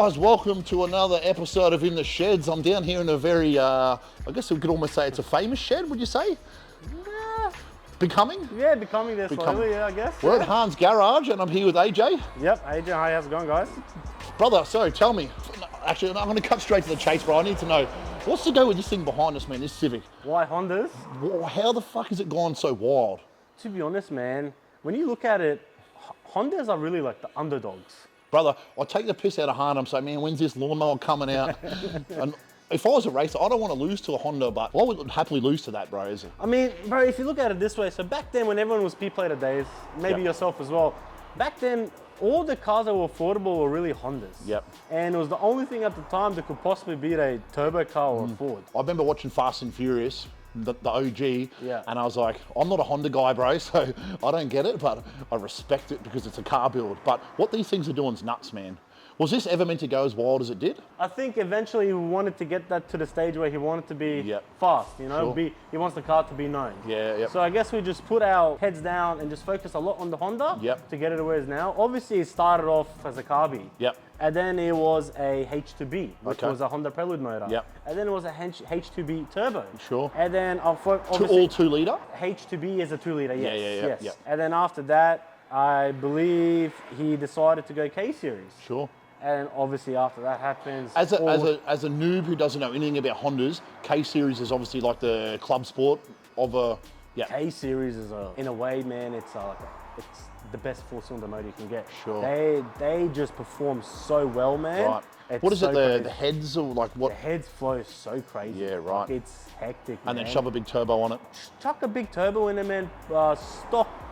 guys, welcome to another episode of In the Sheds. I'm down here in a very, I guess we could almost say it's a famous shed, would you say? Yeah. Becoming? Yeah, becoming there slowly, yeah, I guess. We're at Han's Garage and I'm here with AJ. Yep, AJ, hi, how's it going, guys? Brother, sorry, tell me. Actually, I'm going to cut straight to the chase, bro. I need to know, what's the go with this thing behind us, man, this Civic? Why Hondas? How the fuck has it gone so wild? To be honest, man, when you look at it, Hondas are really like the underdogs. Brother, I take the piss out of Han. I'm saying, man, when's this lawnmower coming out? And if I was a racer, I don't want to lose to a Honda, but I would happily lose to that, bro, is it? I mean, bro, if you look at it this way, so back then when everyone was P-plater days, maybe yourself as well, back then, all the cars that were affordable were really Hondas. Yep. And it was the only thing at the time that could possibly beat a turbo car or a Ford. I remember watching Fast and Furious, the OG, Yeah. and I was like, I'm not a Honda guy, bro, so I don't get it, but I respect it because it's a car build. But what these things are doing is nuts, man. Was this ever meant to go as wild as it did? I think eventually he wanted to get that to the stage where he wanted to be Yep. fast, you know, Sure. he wants the car to be known. Yeah, yep. So I guess we just put our heads down and just focus a lot on the Honda Yep. to get it to where it is now. Obviously it started off as a carby. Yep. And then it was a H2B, which Okay. was a Honda Prelude motor. Yep. And then it was a H2B turbo. Sure. And then obviously All 2 litre? H2B is a 2 litre, yes. yeah, yes. yeah. And then after that, I believe he decided to go K series. Sure. And obviously after that happens, As a noob who doesn't know anything about Hondas, K series is obviously like the club sport of a, yeah. K series is in a way, man, it's the best 4-cylinder motor you can get. Sure. They just perform so well, man. Right. It's What is so it, crazy. the heads or like what? The heads flow so crazy. Yeah, right. Like, it's hectic, And man. then shove a big turbo on it. Chuck a big turbo in it, man.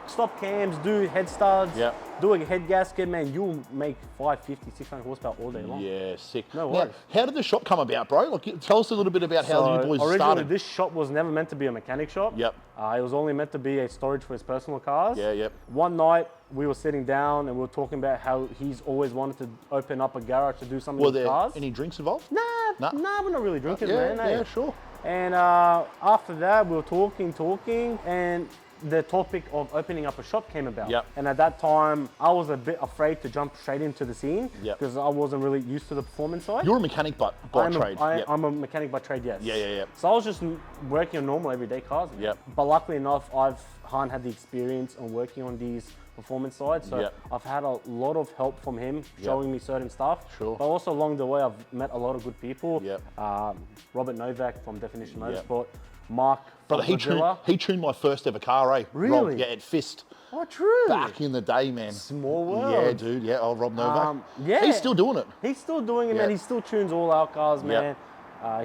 Stop cams, do head studs, Yeah. do a head gasket, man. You'll make 550, 600 horsepower all day long. Yeah, sick. No Now, worries. how did the shop come about, bro? Like, tell us a little bit about how you boys originally, started. this shop was never meant to be a mechanic shop. Yep. It was only meant to be a storage for his personal cars. Yeah, yep. One night, we were sitting down and we were talking about how he's always wanted to open up a garage to do something Were with there cars. any drinks involved? Nah, we're not really drinking, Yeah, man. yeah, sure. And after that, we were talking, and the topic of opening up a shop came about. Yep. And at that time, I was a bit afraid to jump straight into the scene Yep. because I wasn't really used to the performance side. You're a mechanic by trade. Yep. I'm a mechanic by trade, yes. Yeah. So I was just working on normal everyday cars. Man. Yep. But luckily enough, Han had the experience on working on these performance sides. So Yep. I've had a lot of help from him showing me certain stuff. Sure. But also along the way, I've met a lot of good people. Yep. Robert Novak from Definition Yep. Motorsport. Mark Brother, from Godzilla. he tuned my first ever car, eh? Really? Rob, yeah, at Fist. Oh, true. Back in the day, man. Small world. Yeah, dude. Yeah, old Rob Novak. Yeah. He's still doing it. He's still doing it, Yeah. man. He still tunes all our cars, man.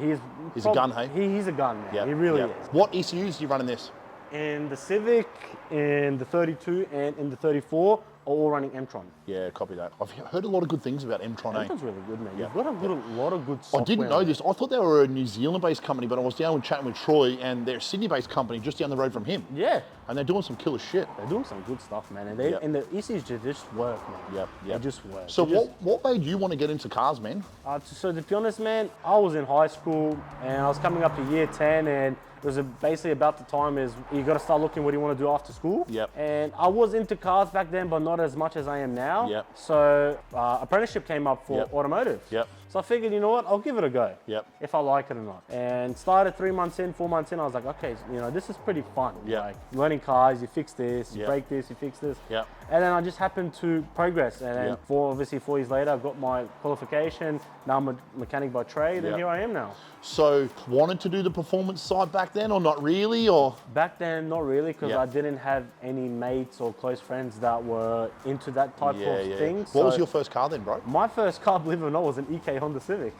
He's a gun, hey? He's a gun, man. Yep, He really yep. is. What ECUs do you run in this? In the Civic, in the 32, and in the 34, are all running M-Tron. Yeah, copy that. I've heard a lot of good things about M-Tron, eh? M-Tron's really good, man. Yeah. You've got a lot of good software. I didn't know this. I thought they were a New Zealand-based company, but I was down chatting with Troy, and they're a Sydney-based company just down the road from him. Yeah. And they're doing some killer shit. They're doing some good stuff, man. And, Yep. and the ECUs just work, man. Yep. They just work. So They just- what made you want to get into cars, man? So to be honest, man, I was in high school and I was coming up to year 10 and it was basically about the time is you got to start looking what you want to do after school. Yep. And I was into cars back then, but not as much as I am now. Yep. So apprenticeship came up for Yep. automotive. Yep. So I figured, you know what, I'll give it a go. Yep. If I like it or not. And started 3 months in, 4 months in, I was like, okay, you know, this is pretty fun. Yep. Like learning cars, you fix this, you Yep. break this, you fix this. Yep. And then I just happened to progress. And then Yep. obviously 4 years later, I've got my qualification. Now I'm a mechanic by trade, Yep. and here I am now. So wanted to do the performance side back then, or not really, or? Back then, not really, because Yep. I didn't have any mates or close friends that were into that type of thing. What was your first car then, bro? My first car, believe it or not, was an EK Honda Civic.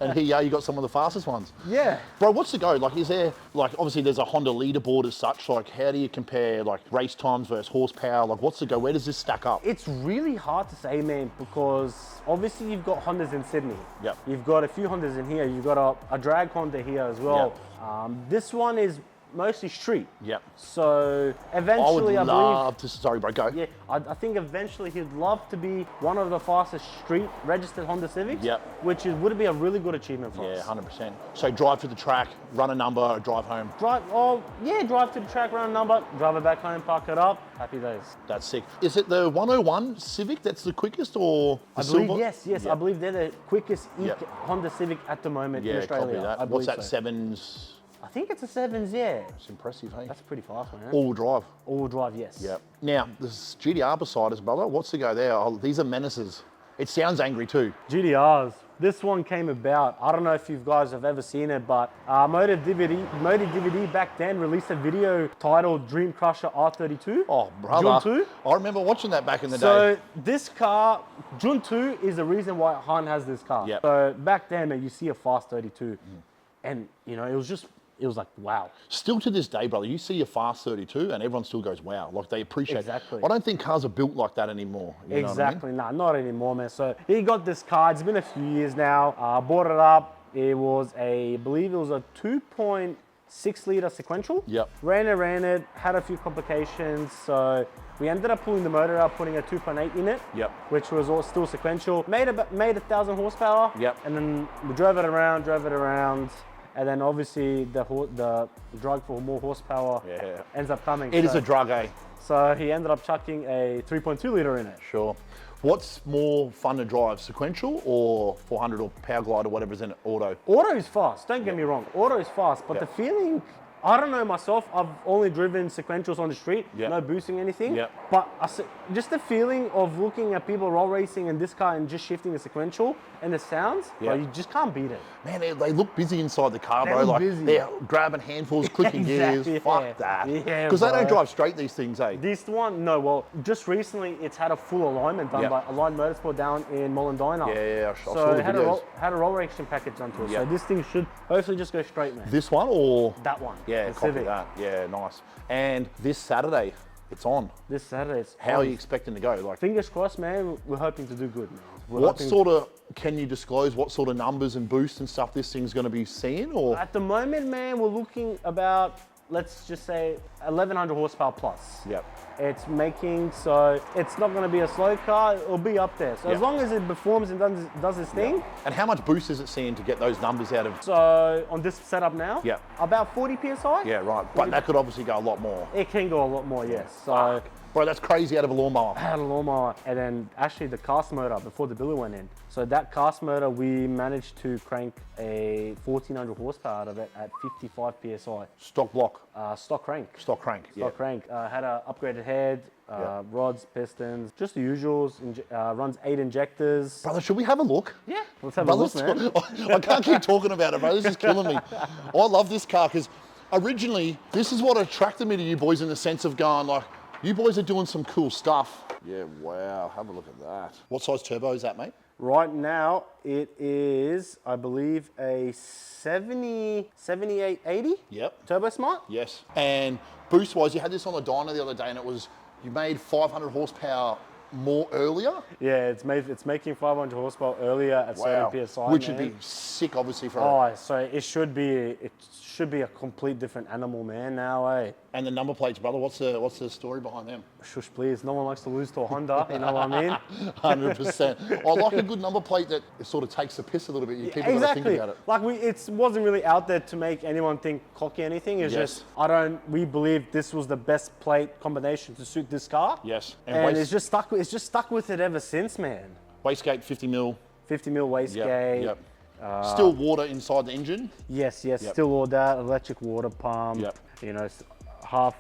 And here you got some of the fastest ones. Yeah. Bro, what's the go? Like, is there, like, obviously there's a Honda leaderboard as such. Like, how do you compare, like, race times versus horsepower? Like, what's the go? Where does this stack up? It's really hard to say, man, because obviously you've got Hondas in Sydney. Yep. You've got a few Hondas in here. You've got a drag Honda here as well. This one is mostly street. Yep. So I would eventually, I love to, sorry bro, go. believe, yeah, I think eventually he'd love to be one of the fastest street registered Honda Civics. Yep. Which would be a really good achievement for Yeah, us. 100%. So drive to the track, run a number, drive home. Drive to the track, run a number, drive it back home, park it up, happy days. That's sick. Is it the 101 Civic that's the quickest, or the I believe, silver? yes, Yep. I believe they're the quickest Yep. Honda Civic at the moment in Yeah, Australia. copy that. I What's believe that, so. sevens? I think it's a 7s, yeah. It's impressive, hey? That's pretty fast, man. All-wheel drive. All-wheel drive, yes. Yep. Now, the GDR beside us, brother, what's the go there? Oh, these are menaces. It sounds angry too. GDRs. This one came about, I don't know if you guys have ever seen it, but Motive DVD back then released a video titled Dream Crusher R32. Oh, brother. June 2. I remember watching that back in the day. So this car, June 2 is the reason why Han has this car. Yep. So back then, man, you see a fast 32 and you know, it was like, wow. Still to this day, brother, you see a fast 32 and everyone still goes, wow. Like they appreciate Exactly. it. I don't think cars are built like that anymore. You know what I mean? Exactly, nah, not anymore, man. So he got this car. It's been a few years now. Bought it up. It was I believe it was a 2.6 litre sequential. Yep. Ran it, had a few complications. So we ended up pulling the motor out, putting a 2.8 in it. Yep. Which was all still sequential. Made 1,000 horsepower. Yep. And then we drove it around. And then obviously the drug for more horsepower ends up coming. It is a drug, eh? So he ended up chucking a 3.2 litre in it. Sure. What's more fun to drive, sequential or 400 or power glide or whatever's in it, auto? Auto is fast, don't get me wrong. Auto is fast, but Yep. the feeling, I don't know myself, I've only driven sequentials on the street, Yep. no boosting anything. Yep. But just the feeling of looking at people roll racing in this car and just shifting the sequential and the sounds, Yep. like, you just can't beat it. Man, they look busy inside the car, They bro. look Like busy. they're grabbing handfuls, clicking Exactly, gears. yeah. Fuck that. Yeah, Because they don't bro. drive straight, these things, eh? This one, no, well, just recently it's had a full alignment done Yep. by Aligned Motorsport down in Mollendina. Yeah, I saw So the it had videos. had a roll racing package done to it. Yep. So this thing should hopefully just go straight, man. This one or? That one. Yeah, the copy Civic. that. Yeah, nice. And this Saturday, it's on. This Saturday, it's How are on. you expecting to go? Like, Fingers crossed, man. We're hoping to do good, man. what sort of, can you disclose what sort of numbers and boosts and stuff this thing's going to be seeing? Or At the moment, man, we're looking about, let's just say, 1,100 horsepower plus. Yep. It's making, so it's not going to be a slow car. It'll be up there. So Yep. as long as it performs and does its thing. And how much boost is it seeing to get those numbers out of? So on this setup now, Yep. about 40 PSI. Yeah, right. But that could obviously go a lot more. It can go a lot more, yes. So Bro, that's crazy out of a lawnmower. I had a lawnmower, and then actually the cast motor before the billy went in. So that cast motor, we managed to crank a 1,400 horsepower out of it at 55 PSI. Stock block, Stock crank. stock crank. Yeah. Stock crank. Had an upgraded head, rods, pistons, just the usuals. Runs 8 injectors. Brother, should we have a look? Yeah, let's have Bro, a look, let's man. I can't keep talking about it, bro. This is killing me. I love this car because originally, this is what attracted me to you boys in the sense of going like, you boys are doing some cool stuff. Yeah, wow. Have a look at that. What size turbo is that, mate? Right now, it is, I believe, a 7880 Yep. Turbo Smart. Yes. And boost-wise, you had this on the dyno the other day, and it was you made 500 horsepower more earlier. Yeah, it's making 500 horsepower earlier at certain PSI. Which would man. be sick, obviously, for. Oh, so it should be a complete different animal, man. Now, eh? And the number plates, brother. What's the story behind them? Shush, please. No one likes to lose to a Honda. You know what I mean? 100%. I like a good number plate that sort of takes the piss a little bit. You people got to Exactly. think about it. Like it wasn't really out there to make anyone think cocky anything. It's Yes. just we believe this was the best plate combination to suit this car. Yes. And it's just stuck with it ever since, man. Wastegate 50 mil. 50 mil wastegate. Yep. Still water inside the engine. Yes, Yep. still all that. Electric water pump. Yep. You know, half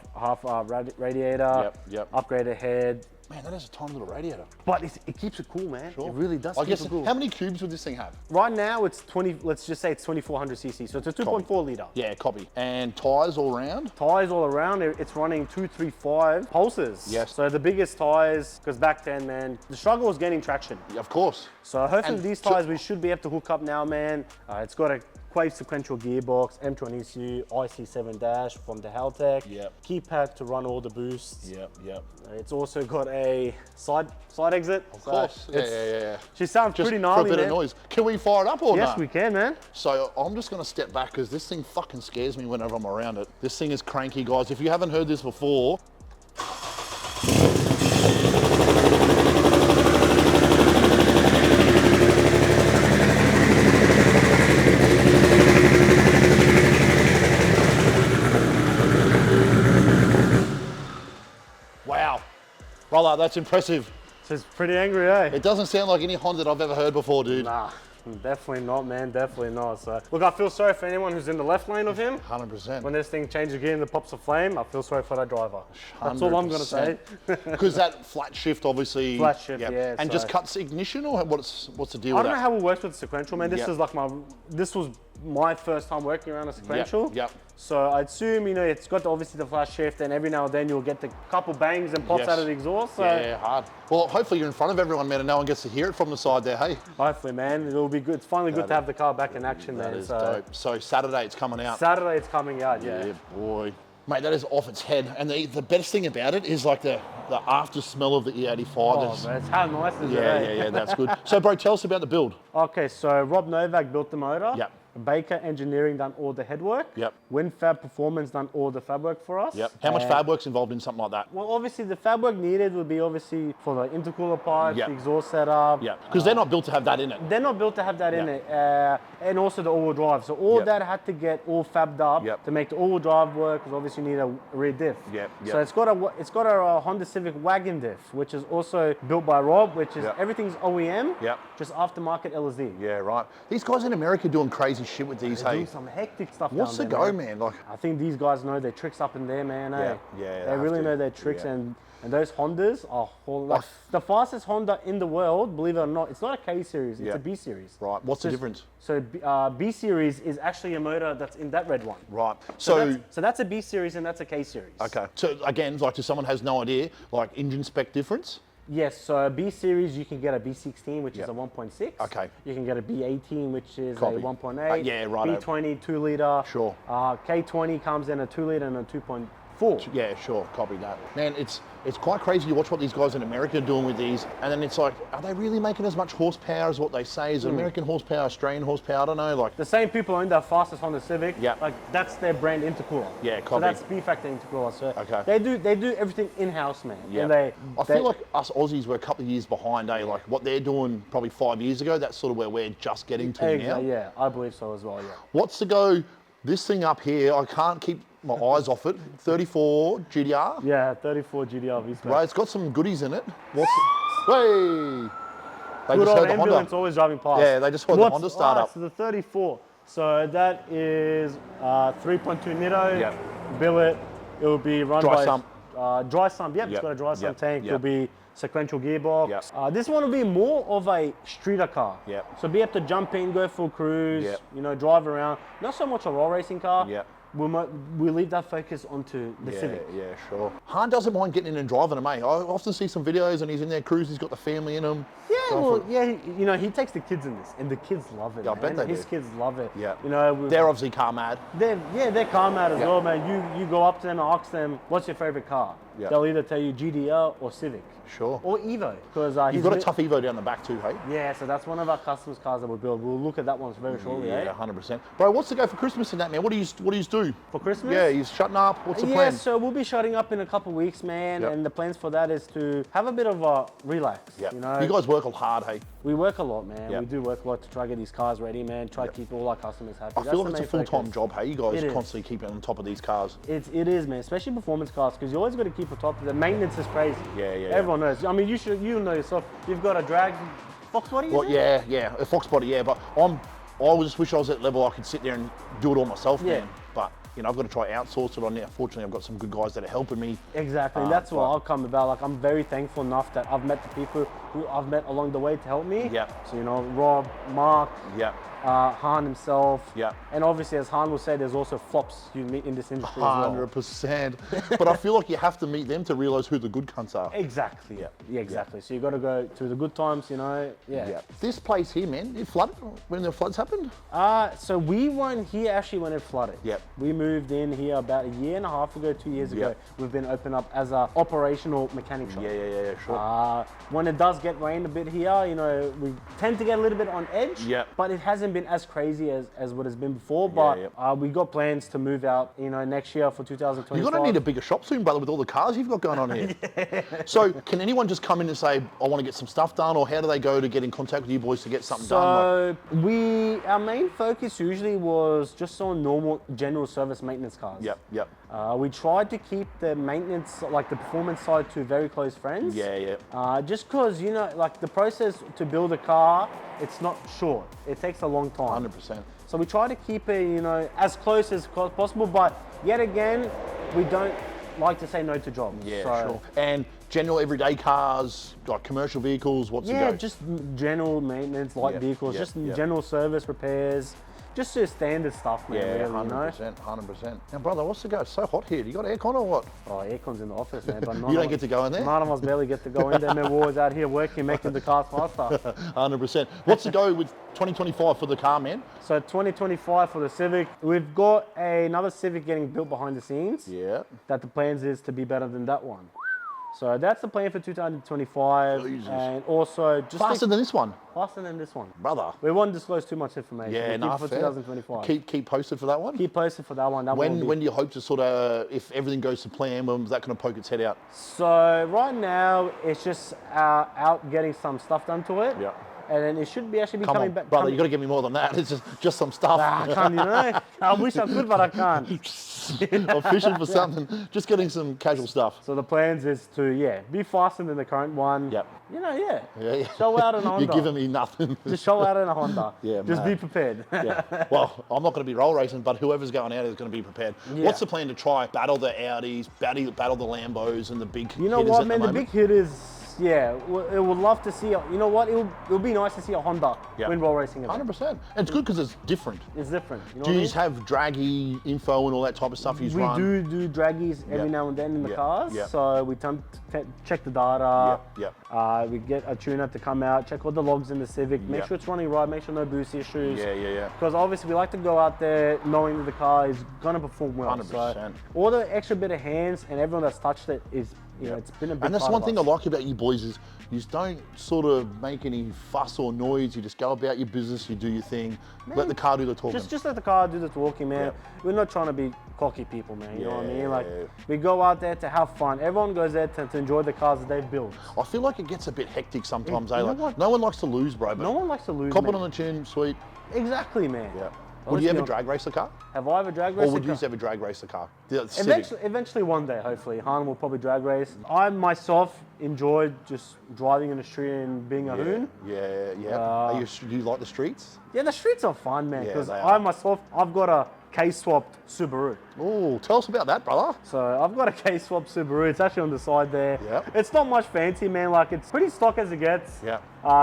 radiator. Yep. Upgraded head. Man, that is a tiny little radiator. But it keeps it cool, man. Sure. It really does I keep guess, it cool. how many cubes would this thing have? Right now, it's 20. Let's just say it's 2,400 cc. So it's a 2.4 liter. Yeah, copy. And tyres all round? Tires all around. It's running 235 pulses. Yes. So the biggest tires, because back then, man, the struggle was getting traction. Yeah, of course. So hopefully And these so- tires we should be able to hook up now, man. It's got a 𝐓𝐇𝐈𝐒 sequential gearbox, M20 ECU, IC7- from the 𝐆𝐔𝐘. Yep. Keypad to run all the boosts. Yep. It's also got a side exit. Of course. Yeah. She sounds Just pretty for a gnarly, bit man. of noise. Can we fire it up or Yes, not? we can, man. So I'm just going to step back because this thing fucking scares me whenever I'm around it. This thing is cranky, guys. If you haven't heard this before, wow. Brother, that's impressive. She's pretty angry, eh? It doesn't sound like any Honda that I've ever heard before, dude. Nah, definitely not, man. Definitely not. So, look, I feel sorry for anyone who's in the left lane of him. 100%. When this thing changes gear and it pops a flame, I feel sorry for that driver. That's all I'm going to say. Because that flat shift, obviously. Flat shift, yeah. And so just cuts ignition, or what's the deal I with don't know that? how it works with the sequential, man. This Yep. is like this was my first time working around a sequential. Yep. So I assume, it's got obviously the flash shift, and every now and then you'll get the couple bangs and pops Yes. out of the exhaust. So Yeah, hard. Well, hopefully you're in front of everyone, man, and no one gets to hear it from the side there, hey? hopefully, man, it'll be good. It's finally good to have the car back in action, man. That is So dope. So Saturday it's coming out. Saturday it's coming out, yeah. Yeah, boy. Mate, that is off its head. And the best thing about it is like the after smell of the E85. Oh, man, it's how nice is it? eh? Yeah, that's good. So, bro, tell us about the build. Okay, so Rob Novak built the motor. Yep. Baker Engineering done all the headwork. Yep. WinFab Performance done all the fab work for us. Yep. How much And- fab work's involved in something like that? Well, obviously the fab work needed would be obviously for the intercooler pipes, Yep. the exhaust setup. Yeah, because they're not built to have that in it. They're not built to have that in Yeah. it, and also the all-wheel drive. So all Yep. that had to get all fabbed up Yep. to make the all-wheel drive work. Because obviously you need a rear diff. Yep, So yep. it's got a Honda Civic wagon diff, which is also built by Rob, which is Yep. everything's OEM, Yep. just aftermarket LSD. Yeah, right. These guys in America doing crazy shit with these, They're hey? doing some hectic stuff. What's the down go, there, man? Like, I think these guys know their tricks up in there, man. Eh? yeah, They really know their tricks, Yeah. and those Hondas are like the fastest Honda in the world. Believe it or not, it's not a K series; it's Yeah. a B series. right. What's the difference? So B series is actually a motor that's in that red one. Right. So that's a B series and that's a K series. okay. So again, like, if someone has no idea, like engine spec difference. Yes, so a B series you can get a B16, which is Yep. a 1.6. Okay. You can get a B18, which is Copy. a 1.8. Yeah, right. B20, 2 litre. Sure. K20 comes in a 2 litre and a 2.4. Yeah, sure. Copy that. Man, it's quite crazy to watch what these guys in America are doing with these, and then it's like, are they really making as much horsepower as what they say? Is it American horsepower, Australian horsepower? I don't know. Like, The same people own the fastest Honda Civic. Yep. Like that's their brand intercooler. Yeah, So copy. that's B factor intercooler. So Okay. they do everything in house, man. yeah. And I feel like us Aussies were a couple of years behind, eh? Like what they're doing probably 5 years ago. That's sort of where we're just getting to now. Yeah, I believe so as well. Yeah. What's the go? This thing up here, I can't keep my eyes off it. 34 GDR. Yeah, 34 GDR V-Spec. Right, it's got some goodies in it. What's hey? They Good just old heard the ambulance Honda. always driving past. Yeah, they just heard the Honda start up. So the 34. So that is 3.2 Nitto. Yep. Billet. It will be run Dry by sump. dry sump. Yep, Yep. it's got a dry sump Yep. tank. Yep. It'll be sequential gearbox. Yep. This one will be more of a streeter car. Yep. So be able to jump in, go full cruise. Yep. Drive around. Not so much a raw racing car. Yep. We'll leave that focus onto the Civic. Yeah, sure. Han doesn't mind getting in and driving them, eh? I often see some videos and he's in there cruising, he's got the family in him. Yeah, Going well, for- yeah, he takes the kids in this, and the kids love it. Yeah, I man. bet they His do. kids love it. Yeah. They're They're obviously car mad. they're car mad as Yeah. well, man. You go up to them and ask them, "What's your favorite car?" Yeah. They'll either tell you GDR or Civic Sure. or Evo, because You've got a tough Evo down the back too, hey? Yeah, so that's one of our customers' cars that we build. We'll look at that one very shortly. Yeah, Eh? 100%. Bro, what's the go for Christmas in that, man? What do you do? For Christmas? Yeah, he's shutting up. What's the Yeah, plan? so we'll be shutting up in a couple of weeks, man. Yep. And the plans for that is to have a bit of a relax. Yeah. You know, You guys work hard, hey? we work a lot, man. Yep. We do work a lot to try to get these cars ready, man. Try to keep all our customers happy. I That's feel the like it's a main full-time focus. job, hey? You guys It is. constantly keep it on top of these cars. It is, man, especially performance cars, because you always got to keep on top of it. The maintenance is crazy. Yeah, yeah, Everyone knows. I mean, you know yourself. You've got a drag Fox body. Well, yeah, a Fox body, yeah, but I just wish I was at level I could sit there and do it all myself, Yeah. man. But I've got to try outsource it on there. Fortunately, I've got some good guys that are helping me. Exactly. That's what I've come about. Like, I'm very thankful enough that I've met the people who I've met along the way to help me. Yeah. So, you know, Rob, Mark, Yeah. Han himself. Yeah. And obviously, as Han will say, there's also flops you meet in this industry as well. 100%. But I feel like you have to meet them to realize who the good cunts are. Exactly. Yeah. Yeah, exactly. So you got to go through the good times, you know. Yeah. Yeah. This place here, man, it flooded when the floods happened? So we weren't here actually when it flooded. Yep. We moved in here about a year and a half ago, 2 years ago. Yep. We've been open up as a operational mechanic shop. Yeah, sure. When it does get rain a bit here, you know, we tend to get a little bit on edge. Yep. But it hasn't been as crazy as what has been before. But we got plans to move out, you know, next year for 2025. You're going to need a bigger shop soon, brother, with all the cars you've got going on here. So can anyone just come in and say, I want to get some stuff done, or how do they go to get in contact with you boys to get something done? So our main focus usually was just on normal general service maintenance cars. Yep. We tried to keep the maintenance, like the performance side, to very close friends. Yeah. Just because, you know, like the process to build a car, it's not short. It takes a long time. 100%. So we try to keep it, you know, as close as possible, but yet again, we don't like to say no to jobs. Yeah, so, sure. And general everyday cars, like commercial vehicles, what's the go? Yeah, just general maintenance, light vehicles, just general service repairs. Just your standard stuff, man. Yeah, really, 100%, you know? 100%. Now, brother, what's the go? It's so hot here. You got aircon or what? Oh, aircon's in the office, man. But You don't get to go in there? None of us barely get to go in there, man. We're always out here working, making the cars faster. 100%. What's the go with 2025 for the car, man? So 2025 for the Civic, we've got another Civic getting built behind the scenes. Yeah. That the plans is to be better than that one. So that's the plan for 2025. Jesus. And also just Faster than this one? faster than this one. Brother. We won't disclose too much information. Yeah, We'll keep enough. it for 2025. Keep posted for that one? Keep posted for that one. That When one do you hope to sort of, if everything goes to plan, when's that going to poke its head out? So right now, it's just out getting some stuff done to it. Yeah. And then it should be actually be Come coming on, back. brother, you got to give me more than that. It's just some stuff. I can't, you know. I wish I could, but I can't. I'm fishing for something. Just getting some casual stuff. So the plans is to, be faster than the current one. Yep. You know, Yeah. show out in a Honda. You're giving me nothing. Just show out in a Honda. Yeah, Just mate. be prepared. Yeah. Well, I'm not going to be roll racing, but whoever's going out is going to be prepared. Yeah. What's the plan to try battle the Audis, battle the Lambos, and the big You know hitters what, at man? the The moment? big hitters, it would love to see, you know what? It'll be nice to see a Honda win roll racing event. 100%. And it's good because it's different. It's different. You know Do what I you mean? just have draggy info and all that type of stuff you We run? do draggies every now and then in the cars. Yep. So we check the data. Yep. We get a tuner to come out, check all the logs in the Civic, make sure it's running right, make sure no boost issues. Yeah. Because obviously we like to go out there knowing that the car is gonna perform well. 100%. So all the extra bit of hands and everyone that's touched it is, you know, it's been a big And that's part one of thing I us. like about you boys is you just don't sort of make any fuss or noise. You just go about your business, you do your thing, let the car do the talking. Just let the car do the talking, man. Yep. We're not trying to be cocky people, man. You know what I mean? Like, Yeah. we go out there to have fun. Everyone goes there to enjoy the cars that they've built. I feel like it gets a bit hectic sometimes. You know Like, what? no one likes to lose, bro. But No one likes to lose, cop man. it on the chin, sweet. Exactly, man. Yeah. But Would you let's ever be drag race a car? Have I ever drag raced Or would a you car? ever drag race a car? The Civic. Eventually one day, hopefully. Han will probably drag race. I myself enjoyed just driving in the street and being a hoon. Yeah. Do you like the streets? Yeah, the streets are fun, man. Yeah, Because they I are. myself, I've got a K-swapped Subaru. Oh, tell us about that, brother. So I've got a K-swap Subaru. It's actually on the side there. Yep. It's not much fancy, man. Like, it's pretty stock as it gets. Yeah.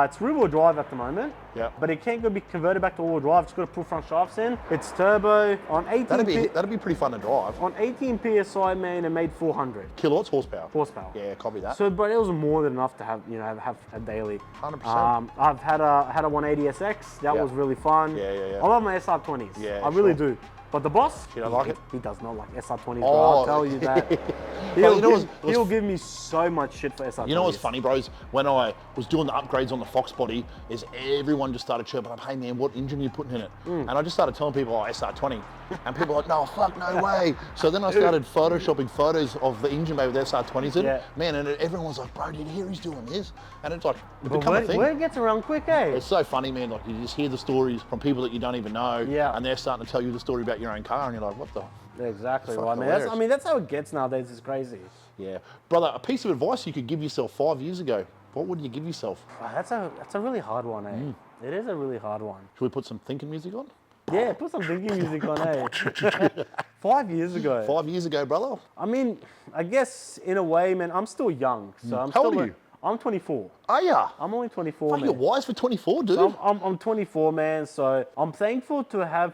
It's rear-wheel drive at the moment. Yep. But it can't be converted back to all-wheel drive. It's got to put front shafts in. It's turbo on 18 That'd be pretty fun to drive. on 18 psi, man. It made 400 Kilowatts, horsepower. horsepower. Yeah, copy that. So, but it was more than enough to have, have a daily. 100%. I've had a 180 SX. That Yeah. was really fun. Yeah. I love my SR20s. Yeah, I really sure. do. But the boss, You don't like it? He does not like SR20s, bro. Oh. I'll tell you that. But you know what's- He'll give me so much shit for SR20s. You know what's funny, bros? When I was doing the upgrades on the Fox body, is everyone just started chirping up, hey man, what engine are you putting in it? And I just started telling people, SR20. And people were like, no, fuck, no way. So then I started photoshopping photos of the engine bay with SR20s in. Yeah. Man, and everyone was like, bro, did you hear he's doing this? And it's like, it But become a thing. word gets around quick, eh? It's so funny, man. Like, you just hear the stories from people that you don't even know. Yeah. And they're starting to tell you the story about your own car, and you're like, what the? Exactly Fucking right, man. hilarious. That's how it gets nowadays. It's crazy. Yeah. Brother, a piece of advice you could give yourself 5 years ago. What would you give yourself? Oh, that's a really hard one, eh? It is a really hard one. Should we put some thinking music on? Yeah, put some thinking music on, eh? 5 years ago. 5 years ago, brother. I mean, I guess in a way, man, I'm still young. So I'm How still old are you? I'm 24. Are ya? I'm only 24, Fuck, man. you're wise for 24, dude. So I'm 24, man. So I'm thankful to have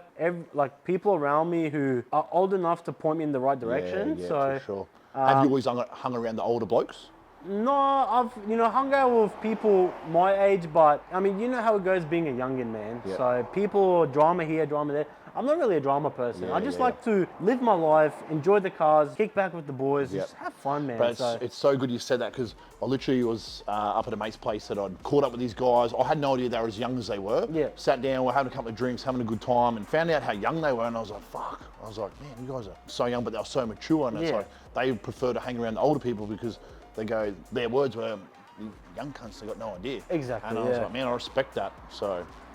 people around me who are old enough to point me in the right direction. Yeah, so for sure. Have you always hung around the older blokes? no, I've hung out with people my age, but I mean, you know how it goes being a youngin', man. Yeah. So people, drama here, drama there. I'm not really a drama person. Yeah, I just yeah, like to live my life, enjoy the cars, kick back with the boys, Yep. just have fun, man. But it's so good you said that, because I literally was up at a mate's place that I'd caught up with these guys. I had no idea they were as young as they were. Yeah. Sat down, we're having a couple of drinks, having a good time, and found out how young they were, and I was like, fuck. I was like, man, you guys are so young, but they were so mature, and it's Yeah. like they prefer to hang around the older people because they go, their words were, "You young cunts, they got no idea." Exactly, And I was yeah. like, man, I respect that.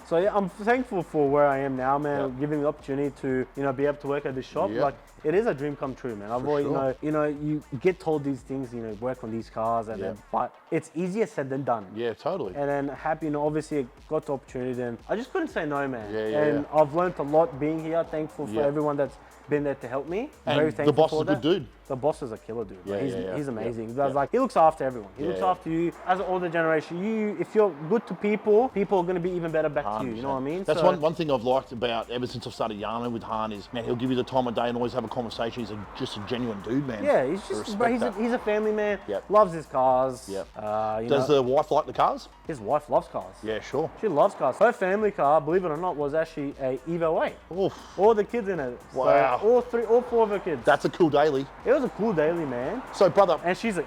So yeah, I'm thankful for where I am now, man. Yep. Giving me the opportunity to, be able to work at this shop. Yep. Like, it is a dream come true, man. I've always, sure. you get told these things, work on these cars, and Yep. then, but it's easier said than done. Yeah, totally. And then happy, obviously I got the opportunity, then I just couldn't say no, man. Yeah, and I've learned a lot being here. Thankful for Yep. everyone that's been there to help me. And Very the thankful boss for is a good that. dude. The boss is a killer dude. Yeah, He's amazing. Yeah, That's yeah. like, he looks after everyone. He looks Yeah. after you. As an older generation, if you're good to people, people are going to be even better back to you. You know what I mean? That's So- one thing I've liked about ever since I've started yarning with Han is, man, he'll give you the time of day and always have a conversation. He's just a genuine dude, man. Yeah, he's I just, respect bro, that. he's a family man. Yep. Loves his cars. Yep. Does Does the wife like the cars? his wife loves cars. Yeah, sure. She loves cars. Her family car, believe it or not, was actually a 𝐓𝐸. Oof. All the kids in it. Wow. So all four of her kids. That's a cool daily. It was a cool daily, man. So, brother, And she's a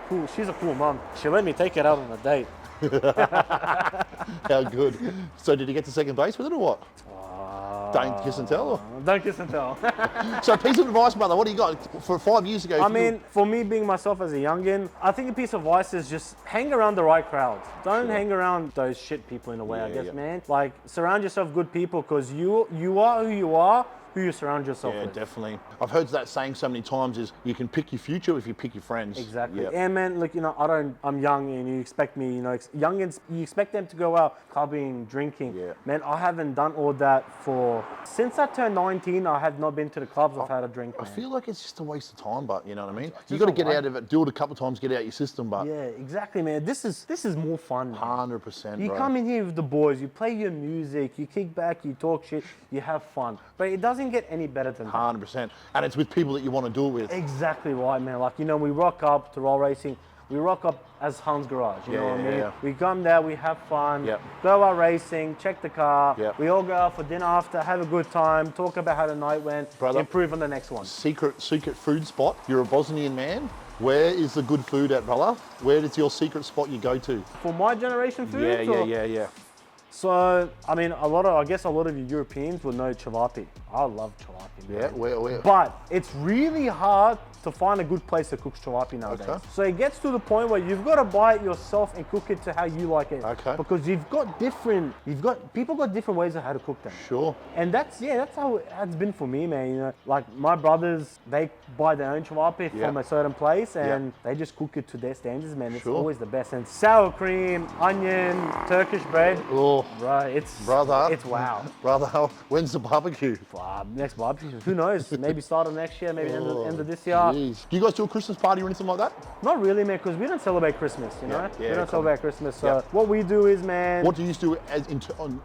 cool mum. She let me take it out on a date. how good. So, did he get to second base with it or what? Don't kiss and tell? Or? Don't kiss and tell. So, piece of advice, brother, what do you got for 5 years ago? I mean, for me being myself as a youngin, I think a piece of advice is just hang around the right crowds. Don't hang around those shit people in a way, I guess, man. Like, surround yourself with good people, because you are who you are, who you surround yourself yeah, with. definitely. I've heard that saying so many times is you can pick your future if you pick your friends. Exactly. Yep. And man, look, I'm young, and you expect me, youngins, you expect them to go out clubbing, drinking. Yeah. Man, I haven't done all that since I turned 19, I have not been to the clubs, I've had a drink, I man. feel like it's just a waste of time, but you know what I mean? You It's got to not get right. out of it, do it a couple of times, get out your system, but Yeah, exactly, man. This is more fun, man. 100%, You bro. come in here with the boys, you play your music, you kick back, you talk shit, you have fun. But it doesn't get any better than that. 100%. And it's with people that you want to do it with. Exactly right, man. Like, we rock up to roll racing. We rock up as Hans Garage, you know what I mean? Yeah. We come there, we have fun, Yep. go out racing, check the car. Yep. We all go out for dinner after, have a good time, talk about how the night went, Brother. improve on the next one. Secret food spot. You're a Bosnian man. Where is the good food at, brother? Where is your secret spot you go to? For my generation food? Yeah. So, I mean, I guess a lot of you Europeans will know 𝐶𝐶𝐷. I love 𝐶𝐶𝐷, man. Yeah, where? But it's really hard to find a good place that cooks 𝐶𝐶𝐷 nowadays. Okay. So it gets to the point where you've got to buy it yourself and cook it to how you like it. Okay. Because people got different ways of how to cook them. Sure. And that's how it's been for me, man. Like my brothers, they buy their own 𝐶𝐶𝐷 Yeah. from a certain place, and Yeah. they just cook it to their standards, man. It's Sure. always the best. And sour cream, onion, Turkish bread. Oh, Right, it's wow. Brother, when's the barbecue? Next barbecue, who knows? Maybe start of next year, maybe end of this year. Jeez. Do you guys do a Christmas party or anything like that? Not really, man, because we don't celebrate Christmas, you know? Yeah, We don't cool. celebrate Christmas. So Yeah. what we do is, man, What do you do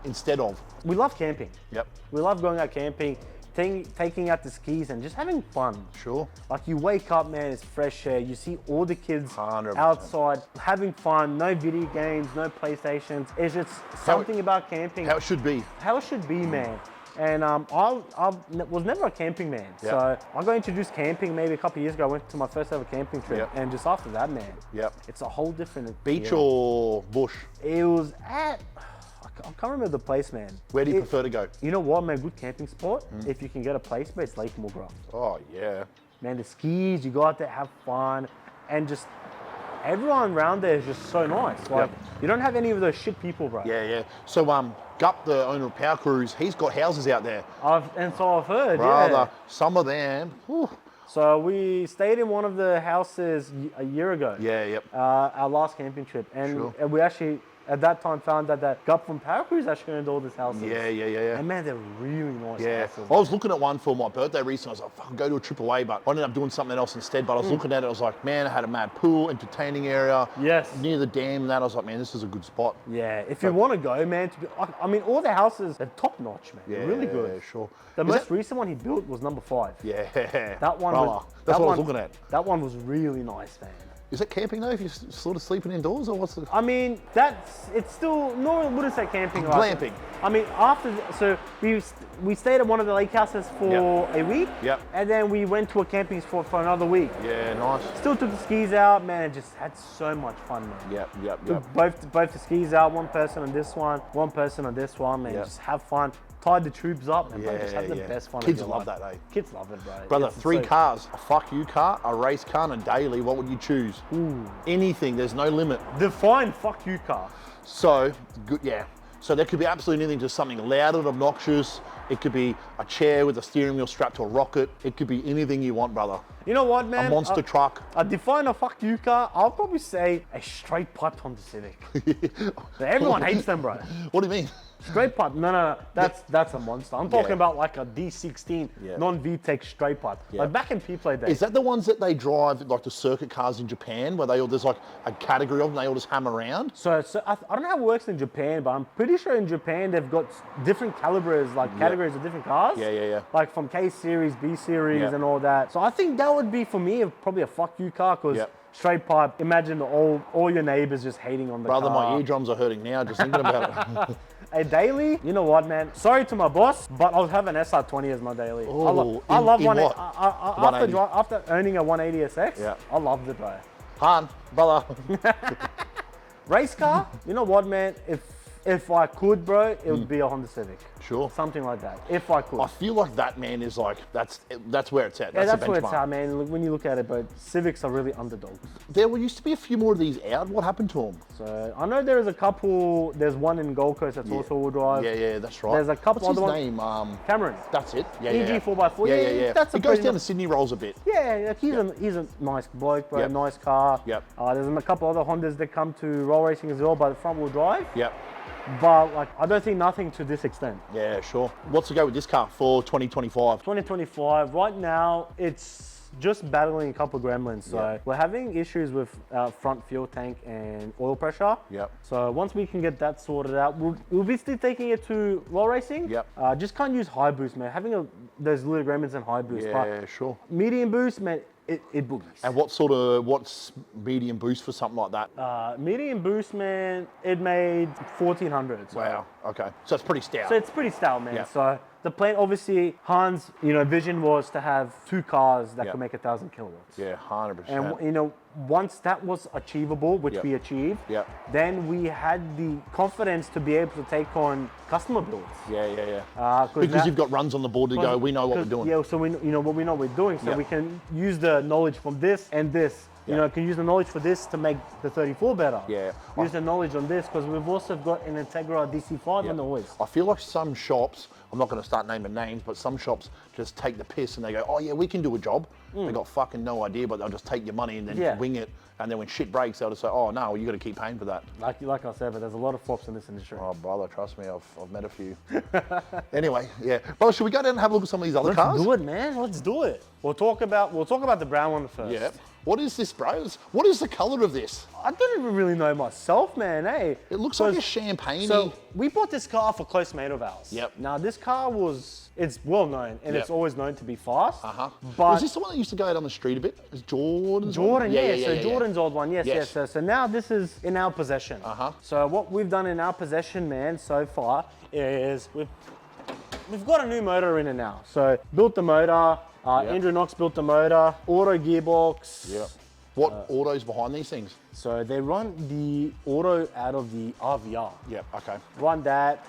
instead of? we love camping. Yep. We love going out camping, taking out the skis and just having fun. Sure. Like you wake up, man, it's fresh air. You see all the kids 100%. outside having fun. No video games, no PlayStations. It's just something about camping. How it should be. How it should be, man. And I was never a camping man. Yep. So I got introduced camping maybe a couple of years ago. I went to my first ever camping trip. Yep. And just after that, man, Yep. it's a whole different Beach feel. or bush? It was at, I can't remember the place, man. Where do you prefer to go? You know what, man, good camping spot, if you can get a place, but it's Lake Mulgrave. Oh, yeah. Man, the skis, you go out there, have fun, and just everyone around there is just so nice. Like, you don't have any of those shit people, bro. Yeah. So, Gup, the owner of Power Cruise, he's got houses out there. And so I've heard, Brother, yeah. some of them, whew. So we stayed in one of the houses a year ago. Yeah, yep. Our last camping trip, and Sure. and we actually at that time found out that Gup from Power Cruise actually owned all these houses. Yeah. And man, they're really nice houses. I was looking at one for my birthday recently. I was like, fucking go to a AAA, but I ended up doing something else instead. But I was looking at it, I was like, man, it had a mad pool, entertaining area. Yes. Near the dam and that. I was like, man, this is a good spot. Yeah, if you want to go, man, I mean, all the houses are top notch, man. They're really good. Yeah, sure. The most recent one he built was number 5. Yeah. That one That's what I was looking at. That one was really nice, man. Is that camping though, if you're sort of sleeping indoors, or what's the... I mean, it's still, no, I wouldn't say camping. Glamping. I mean, so we stayed at one of the lake houses for a week. Yep. And then we went to a camping spot for another week. Yeah, nice. Still took the skis out, man, and just had so much fun, man. Yep. Took both the skis out, one person on this one person on this one, man. Just have fun. Tied the tubes up, and just have the best fun. Kids love that, eh? Kids love it, bro. Brother, 3 cars, a fuck you car, a race car, and a daily. What would you choose? Anything. There's no limit. Define fuck you car. So good, yeah. So there could be absolutely anything, just something loud and obnoxious. It could be a chair with a steering wheel strapped to a rocket. It could be anything you want, brother. You know what, man? A monster truck. I define a fuck you car. I'll probably say a straight pipe Honda Civic. Everyone hates them, bro. What do you mean? Straight pipe? No. That's a monster. I'm talking about like a D16 non-VTEC straight pipe. Like back in P-Play days. Is that the ones that they drive, like the circuit cars in Japan, where there's like a category of them, they all just hammer around? So I don't know how it works in Japan, but I'm pretty sure in Japan they've got different calibers, like categories of different cars. Yeah. Like from K series, B series, and all that. So I think that would be for me probably a fuck you car, because straight pipe. Imagine all your neighbors just hating on the car. Brother, my eardrums are hurting now just thinking about it. A daily, you know what, man? Sorry to my boss, but I'll have an SR20 as my daily. Ooh, I love one. After After owning a 180SX, I loved it, bro. Han, brother. Race car, you know what, man? If I could, bro, it would be a Honda Civic. Sure. Something like that, if I could. I feel like that, man, is like, that's where it's at. That's where it's at, man. Look, when you look at it, bro, Civics are really underdogs. There used to be a few more of these out. What happened to them? So I know there is a couple. There's one in Gold Coast that's also all-wheel drive. Yeah, that's right. There's a couple What's other his ones. name? Cameron. That's it. EG 4x4. Yeah. That's he goes down to Sydney, rolls a bit. Yeah, he's a nice bloke, bro. Nice car. Yep. There's a couple other Hondas that come to roll racing as well, by the front-wheel drive. Yep. But like, I don't think nothing to this extent. Yeah, sure. What's the go with this car for 2025? 2025, right now, it's just battling a couple of gremlins. So we're having issues with our front fuel tank and oil pressure. Yep. So once we can get that sorted out, we'll be still taking it to roll racing. Yep. Just can't use high boost, man. Having those little gremlins and high boost. Yeah, sure. Medium boost, man, it boogies. And what's medium boost for something like that? Medium boost, man, it made 1400. So. Wow, okay. So it's pretty stout. So it's pretty stout, man. Yeah. So the plan, obviously, Han's, vision was to have 2 cars that could make 1,000 kilowatts. Yeah, 100%. And, once that was achievable, which we achieved, then we had the confidence to be able to take on customer builds. Yeah. Because you've got runs on the board to go, we know what we're doing. Yeah, so we know what we're doing. So we can use the knowledge from this and this. Can use the knowledge for this to make the 34 better. Yeah. Use the knowledge on this, because we've also got an Integra DC5 on the hoist. I feel like some shops, I'm not going to start naming names, but some shops just take the piss and they go, oh yeah, we can do a job. They got fucking no idea, but they'll just take your money and then wing it. And then when shit breaks, they'll just say, oh no, you got to keep paying for that. Like I said, but there's a lot of flops in this industry. Oh brother, trust me, I've met a few. Anyway, Well, should we go down and have a look at some of these other cars? Let's do it, man. Let's do it. We'll talk about the brown one first. Yeah. What is this, bro? What is the color of this? I don't even really know myself, man. Hey, it looks like a champagne. So we bought this car for close mate of ours. Yep. Now this car it's well known and it's always known to be fast. But was this the one that used to go out on the street a bit? Is Jordan's Jordan, Jordan's old one, yes. So now this is in our possession. So what we've done in our possession, man, so far is we've got a new motor in it now. So built the motor. Andrew Knox built the motor, auto gearbox. Yep. What auto's behind these things? So they run the auto out of the RVR. Yep, okay. Run that,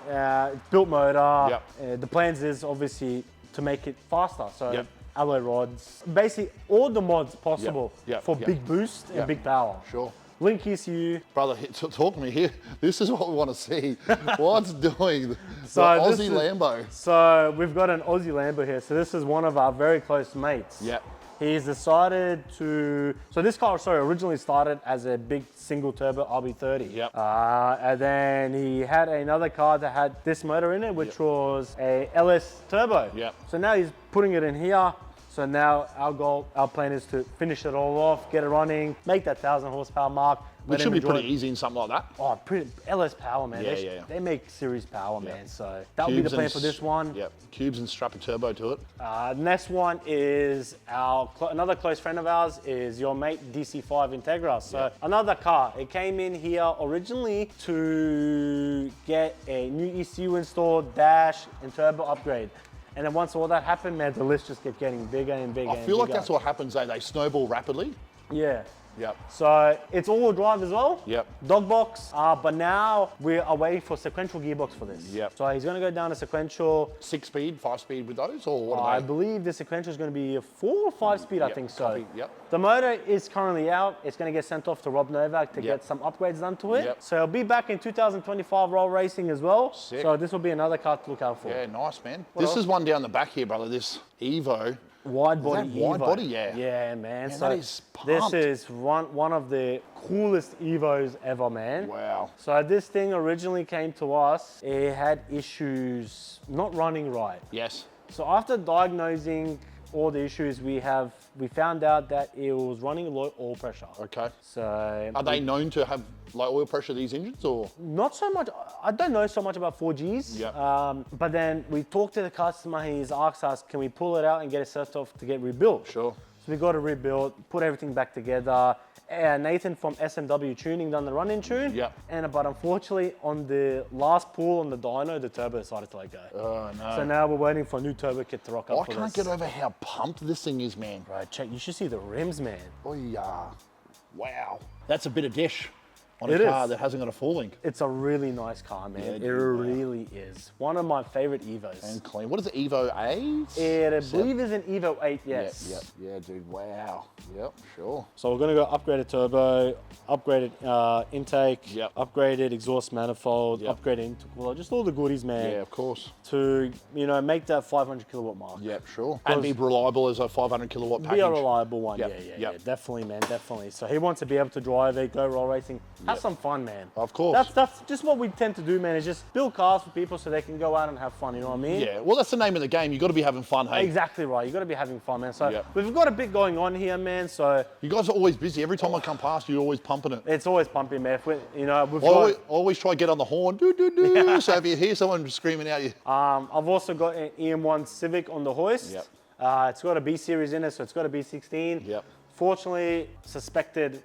built motor. Yep. The plans is obviously to make it faster. So alloy rods, basically all the mods possible for big boost and big power. Sure. Link ECU. Brother, talk to me here. This is what we want to see. What's doing? The Aussie Lambo. So we've got an Aussie Lambo here. So this is one of our very close mates. Yep. He's decided to, so this car, sorry, originally started as a big single turbo RB30. Yep. And then he had another car that had this motor in it, which was a LS turbo. Yep. So now he's putting it in here. So now our goal, our plan is to finish it all off, get it running, make that 1,000 horsepower mark. Which should be pretty easy in something like that. Oh, pretty LS power, man. Yeah, They make series power, man. So that will be the plan for this one. Yep. Cubes and strap a turbo to it. Next one is another close friend of ours is your mate DC5 Integra. So another car. It came in here originally to get a new ECU installed, dash and turbo upgrade. And then once all that happened, man, the list just kept getting bigger and bigger. I feel like that's what happens. They snowball rapidly. Yeah. Yep. So it's all-wheel drive as well. Yep. Dog box, but now we are waiting for sequential gearbox for this. Yep. So he's going to go down to sequential. 6-speed, 5-speed with those, or what I are they? believe the sequential is going to be a 4 or 5-speed, I think so. Copy. Yep. The motor is currently out. It's going to get sent off to Rob Novak to get some upgrades done to it. Yep. So it'll be back in 2025 roll racing as well. Sick. So this will be another car to look out for. Yeah, nice, man. This is one down the back here, brother. This Evo. Wide body Is that wide Evo. body? Yeah. Yeah, man. Man, So that is this pumped. is one of the coolest Evos ever, man. Wow. So this thing originally came to us. It had issues not running right. Yes. So after diagnosing all the issues we found out that it was running low oil pressure. Okay. So Are they known to have low oil pressure, these engines, or? not so much. I don't know so much about 4Gs. Yep. But then we talked to the customer and he's asked us, can we pull it out and get it set off to get rebuilt? Sure. So we got it rebuilt, put everything back together. Nathan from SMW Tuning done the run-in tune. Yep. But unfortunately, on the last pull on the dyno, the turbo decided to let go. Oh, no. So now we're waiting for a new turbo kit to rock up I for can't this. get over how pumped this thing is, man. Right, check. You should see the rims, man. Oh, yeah. Wow. That's a bit of dish on It a car is. that hasn't got a full link. It's a really nice car, man. Yeah, it dude, wow. really is. One of my favorite Evos. And clean. What is it, Evo 8? It, I believe, is an Evo 8, yes. Yep. Yeah, dude. Wow. Yep, sure. So we're gonna go upgraded turbo, upgraded intake, Yep. upgraded exhaust manifold, Yep. upgraded intercooler, just all the goodies, man. Yeah, of course. To, make that 500 kilowatt mark. Yep, sure. And be reliable as a 500 kilowatt package. Be a reliable one, Yep, yeah, yep. definitely, man, definitely. So he wants to be able to drive it, go roll racing, have some fun, man. Of course. That's just what we tend to do, man, is just build cars for people so they can go out and have fun, you know what I mean? Yeah, well, that's the name of the game. You've got to be having fun, hey? Exactly right, you got to be having fun, man. So Yep. we've got a bit going on here, man, so You guys are always busy. Every time I come past, you're always pumping it. it's always pumping, man. If we've I always try to get on the horn. Doo, doo, doo. So if you hear someone screaming out, you. I've also got an EM1 Civic on the hoist. Yep. It's got a B series in it, so it's got a B16. Yep. Fortunately, suspected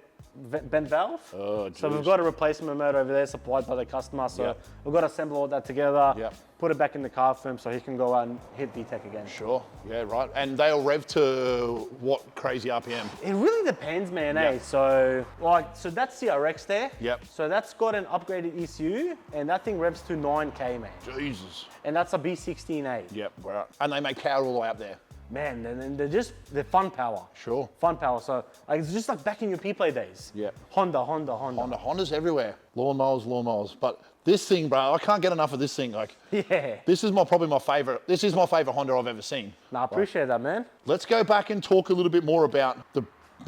bent valve. Oh, So we've jeez. got a replacement motor over there supplied by the customer. So Yep. we've got to assemble all that together, Yep. put it back in the car for him so he can go out and hit VTEC again. Sure. Yeah, right. And they'll rev to what crazy RPM? It really depends, man, Yep. eh? So that's CRX there. Yep. So that's got an upgraded ECU, and that thing revs to 9K, man. Jesus. And that's a B16A. Yep, right. And they make power all the way up there. Man, and they're fun power. Sure. Fun power. So it's just like back in your P-Play days. Yep. Honda. Honda's everywhere. Lawnmowers. But this thing, bro, I can't get enough of this thing. Like, Yeah. this is probably my favorite. This is my favorite Honda I've ever seen. I appreciate that, man. Let's go back and talk a little bit more about the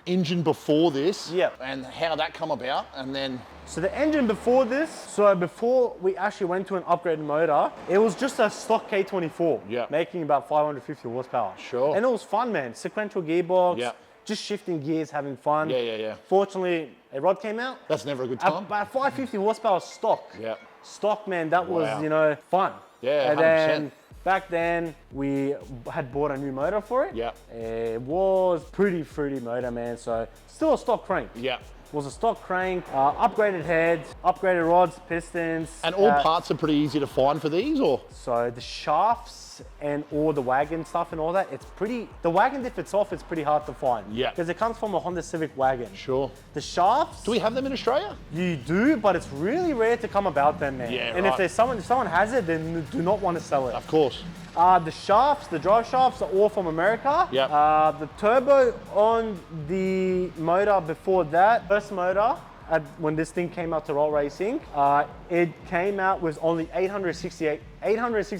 engine before this. Yep. And how that come about, and then. So the engine before this, before we actually went to an upgraded motor, it was just a stock K24, Yeah. making about 550 horsepower. Sure. And it was fun, man. Sequential gearbox, Yeah. just shifting gears, having fun. Yeah. Fortunately, a rod came out. That's never a good time. About 550 horsepower stock. Yeah. Stock, man, that was, Wow. fun. Yeah, And 100%. then back then, we had bought a new motor for it. Yeah. It was pretty fruity motor, man. So still a stock crank. Yeah. Was a stock crank, upgraded head, upgraded rods, pistons. And all parts are pretty easy to find for these, or? So the shafts and all the wagon stuff and all that, the wagon diff itself is pretty hard to find. Yeah. Because it comes from a Honda Civic wagon. Sure. The shafts, Do we have them in Australia? you do, but it's really rare to come about them, man. Yeah, and right. if someone has it, then do not want to sell it. Of course. The shafts, the drive shafts are all from America. Yep. The turbo on the motor before that, first motor, when this thing came out to roll racing, it came out with only 860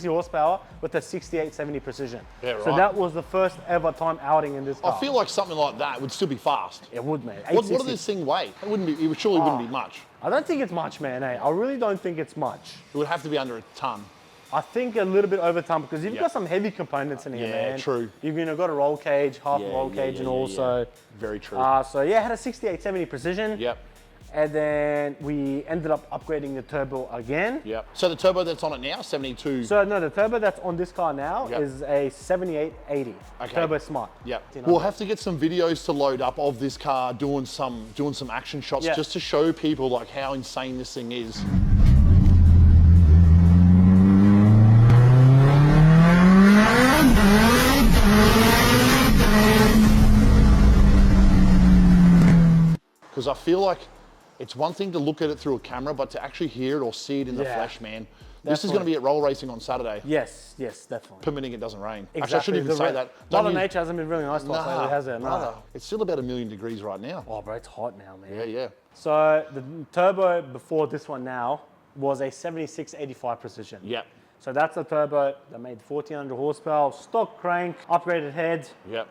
horsepower with a 6870 precision. Yeah, right. So that was the first ever time outing in this car. I feel like something like that would still be fast. It would, man. What does this thing weigh? It wouldn't be. It surely wouldn't be much. I don't think it's much, man. Hey, I really don't think it's much. It would have to be under a ton. I think a little bit over time because you've got some heavy components in here, man. Yeah, true. You've got a roll cage, half a roll cage, and also. Very true. So yeah, it had a 6870 precision. Yep. And then we ended up upgrading the turbo again. Yep. So the turbo that's on it now, 72. So no, the turbo that's on this car now is a 7880 Turbo Smart. Yep. We'll have to get some videos to load up of this car doing some action shots just to show people like how insane this thing is. Because I feel like it's one thing to look at it through a camera, but to actually hear it or see it in the flesh, man. This is going to be at roll racing on Saturday. Yes, definitely. Permitting it doesn't rain. Exactly. Actually, I shouldn't even say that. Mother Nature hasn't been really nice to us lately, has it? No. It's still about 1,000,000 degrees right now. Oh, bro, it's hot now, man. Yeah, yeah. So the turbo before this one now was a 7685 precision. Yep. So that's a turbo that made 1400 horsepower, stock crank, upgraded head, Yep.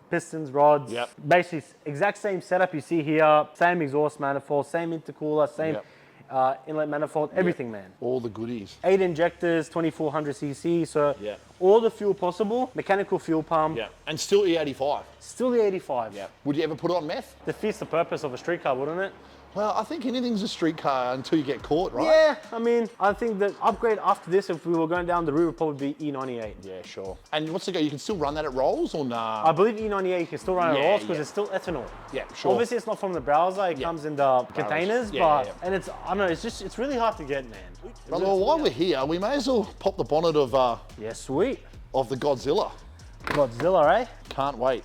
pistons, rods. Yep. Basically, exact same setup you see here, same exhaust manifold, same intercooler, same inlet manifold, everything, man. All the goodies. 8 injectors, 2400 cc, so all the fuel possible, mechanical fuel pump. Yeah. And still E85. Still the 85. Yeah. Would you ever put it on meth? Defeats the purpose of a street car, wouldn't it? Well, I think anything's a street car until you get caught, right? Yeah, I mean, I think the upgrade after this, if we were going down the route, would probably be E98. Yeah, sure. And what's the go? You can still run that at rolls or nah? I believe E98 you can still run it rolls because yeah. it's still ethanol. Yeah, sure. Obviously, it's not from the browser. It comes in the containers, and it's I don't know. It's really hard to get, man. Well, while we're here, we may as well pop the bonnet of yeah, sweet. Of the Godzilla. Godzilla, eh? Can't wait.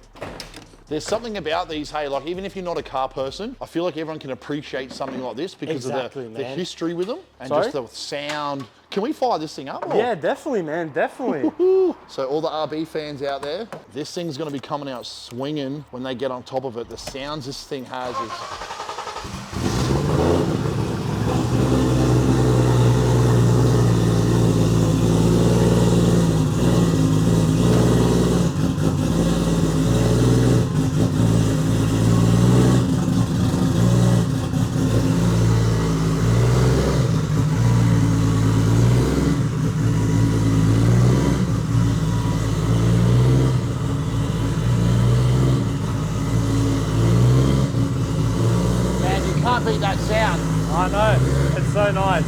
There's something about these, hey, like even if you're not a car person, I feel like everyone can appreciate something like this because of the history with them and just the sound. Can we fire this thing up? Or? Yeah, definitely, man, definitely. So all the RB fans out there, this thing's gonna be coming out swinging when they get on top of it. The sounds this thing has is... Can't beat that sound. I know, it's so nice.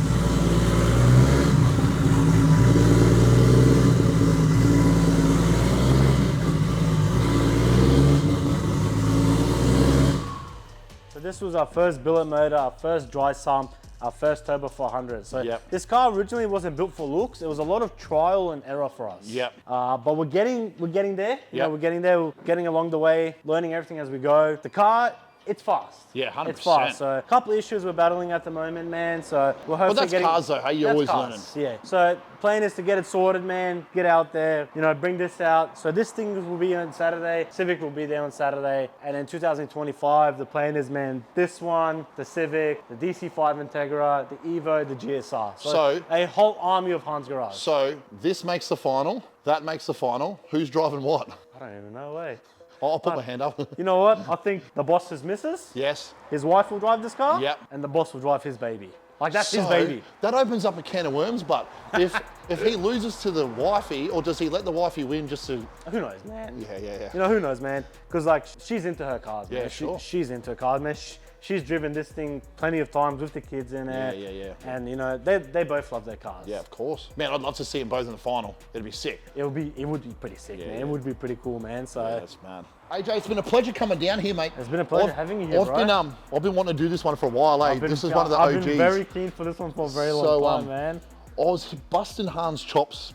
So this was our first billet motor, our first dry sump, our first turbo 400. So this car originally wasn't built for looks. It was a lot of trial and error for us. But we're getting there. You know, we're getting there. We're getting along the way, learning everything as we go. The car, it's fast. Yeah, 100%. It's fast. So a couple of issues we're battling at the moment, man. So we're hopefully that's cars though, hey, you're always learning. Yeah. So plan is to get it sorted, man. Get out there, you know, bring this out. So this thing will be on Saturday. Civic will be there on Saturday. And in 2025, the plan is, man, this one, the Civic, the DC5 Integra, the Evo, the GSR. So a whole army of Hans Garage. So this makes the final. That makes the final. Who's driving what? I don't even know, way. I'll put my hand up. You know what? I think the boss's missus. Yes. His wife will drive this car. Yep. And the boss will drive his baby. Like that's his baby. That opens up a can of worms, but if he loses to the wifey, or does he let the wifey win just to... Who knows, man? Yeah. You know, who knows, man? Because like, she's into her cars, man. Yeah, sure. She's into her cars, man. She's driven this thing plenty of times with the kids in it. Yeah. And you know, they both love their cars. Yeah, of course. Man, I'd love to see them both in the final. It'd be sick. It would be pretty sick, man. It would be pretty cool, man. So yeah, that's mad. AJ, it's been a pleasure coming down here, mate. It's been a pleasure having you here, bro. I've been wanting to do this one for a while, eh? This is one of the OGs. I've been very keen for this one for a very long time, man. I was busting Hans' chops,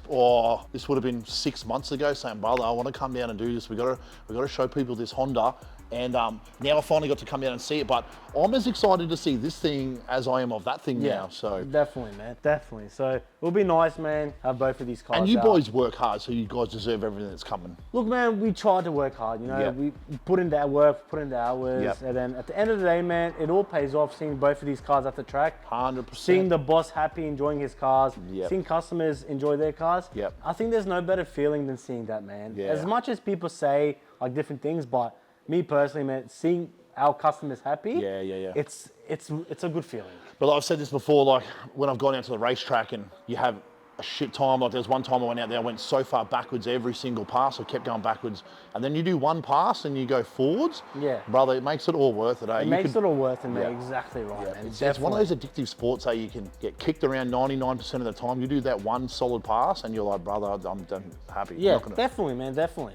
this would have been 6 months ago, saying, brother, I want to come down and do this. We got to show people this Honda. And now I finally got to come out and see it, but I'm as excited to see this thing as I am of that thing now. So definitely, man, definitely. So it'll be nice, man, have both of these cars. And you out. boys work hard, so you guys deserve everything that's coming. Look, man, we try to work hard. You know, we put in that work, put in the hours, and then at the end of the day, man, it all pays off. Seeing both of these cars at the track, 100%. Seeing the boss happy, enjoying his cars, seeing customers enjoy their cars. I think there's no better feeling than seeing that, man. As much as people say like different things, but me personally, man, seeing our customers happy, it's a good feeling. But like I've said this before, like when I've gone out to the racetrack and you have a shit time, like there's one time I went out there, I went so far backwards every single pass, I kept going backwards. And then you do one pass and you go forwards. Brother, it makes it all worth it, eh? It makes it all worth it, mate. Exactly right, man. It's one of those addictive sports, eh? You can get kicked around 99% of the time. You do that one solid pass and you're like, brother, I'm happy. Yeah, definitely, man, definitely.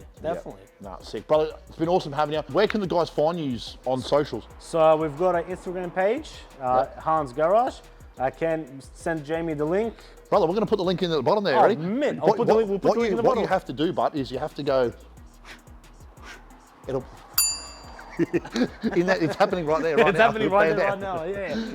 Nah, sick. Brother, it's been awesome having you. Where can the guys find you on socials? So we've got an Instagram page, Hans Garage. I can send Jamie the link. Brother, we're going to put the link in at the bottom there, ready? Man, I'll put the link, we'll put the link in the bottom. What you have to do, bud, is you have to go... It'll... it's happening right there, right now. It's happening right there, right now,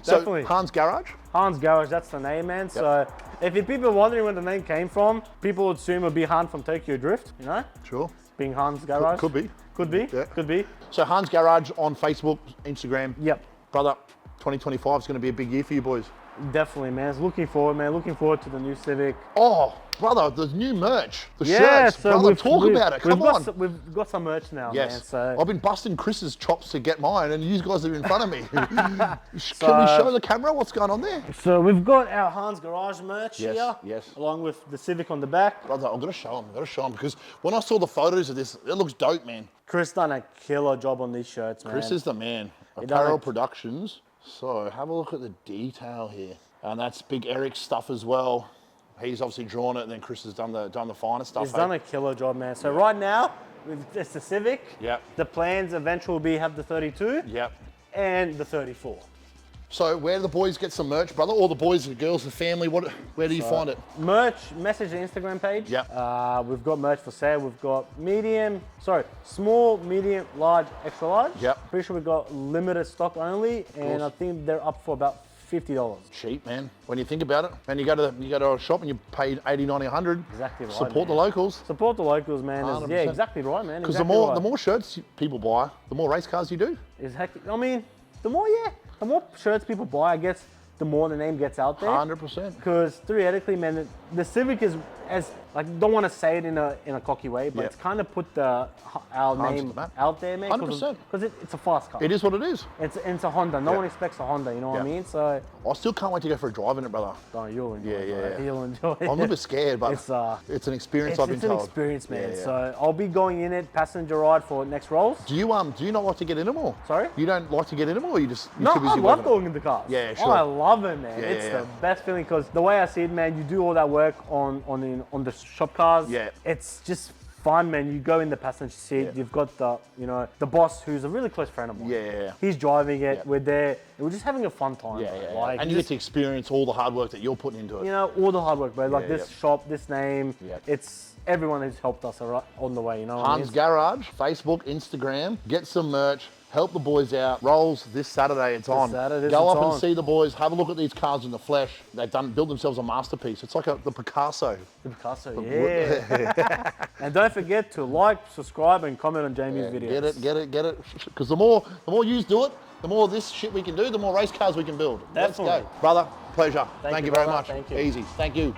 So, definitely. Hans Garage? Hans Garage, that's the name, man. So, if people are wondering where the name came from, people would assume it would be Han from Tokyo Drift, you know? Sure. Being Hans Garage. Could be. Could be, could be. So, Hans Garage on Facebook, Instagram. Yep. Brother, 2025 is going to be a big year for you boys. Definitely, man. Looking forward, man. Looking forward to the new Civic. Oh, brother, the new merch, the shirts. So brother, talk about it. Come on. We've got some merch now, man. So I've been busting Chris's chops to get mine, and you guys are in front of me. Can we show the camera what's going on there? So we've got our Hans Garage merch here, along with the Civic on the back. Brother, I'm gonna show them. Because when I saw the photos of this, it looks dope, man. Chris done a killer job on these shirts, man. Chris is the man. Apparel Productions. So have a look at the detail here. And that's Big Eric's stuff as well. He's obviously drawn it, and then Chris has done the finer stuff. He's done a killer job, man. So right now, it's the Civic. The plans eventually will be have the 32. And the 34. So where do the boys get some merch, brother? All the boys, the girls, the family, where do you find it? Merch, message the Instagram page. We've got merch for sale. We've got small, medium, large, extra large. Pretty sure we've got limited stock only, and I think they're up for about $50. Cheap, man. When you think about it, and you go to a shop and you pay 80, 90, 100. Exactly right. Support the locals. Support the locals, man. Yeah, exactly right, man. Because the more shirts people buy, the more race cars you do. Exactly. I mean, the more shirts people buy, I guess, the more the name gets out there. 100%. Because theoretically, man, the Civic is don't want to say it in a cocky way, but it's kind of put our name out there, man. 100%. Because it's a fast car. It is what it is. It's a Honda. No one expects a Honda. You know what I mean? So I still can't wait to go for a drive in it, brother. Oh, you'll enjoy it. You'll enjoy it. I'm a little bit scared, but it's an experience. I've been told. It's an experience, man. So I'll be going in it passenger ride for next rolls. Do you not like to get in them, or? Sorry? You don't like to get in them, or you just no? I love going in the cars. Yeah, sure. Oh, I love it, man. It's the best feeling because the way I see it, man, you do all that work on the shop cars. It's just fun, man. You go in the passenger seat. You've got the boss, who's a really close friend of mine. He's driving it. We're there. And we're just having a fun time. Like, and you get to experience all the hard work that you're putting into it. You know, all the hard work, bro. Like this shop, this name. It's everyone who's helped us on the way. You know. Hans Garage, Facebook, Instagram. Get some merch. Help the boys out. Rolls this Saturday, it's on. Go up and see the boys. Have a look at these cars in the flesh. They've built themselves a masterpiece. It's like the Picasso. The Picasso, yeah. And don't forget to like, subscribe, and comment on Jamie's videos. Get it. Because the more you do it, the more of this shit we can do, the more race cars we can build. Definitely. Let's go. Brother, pleasure. Thank you very much. Thank you. Easy. Thank you.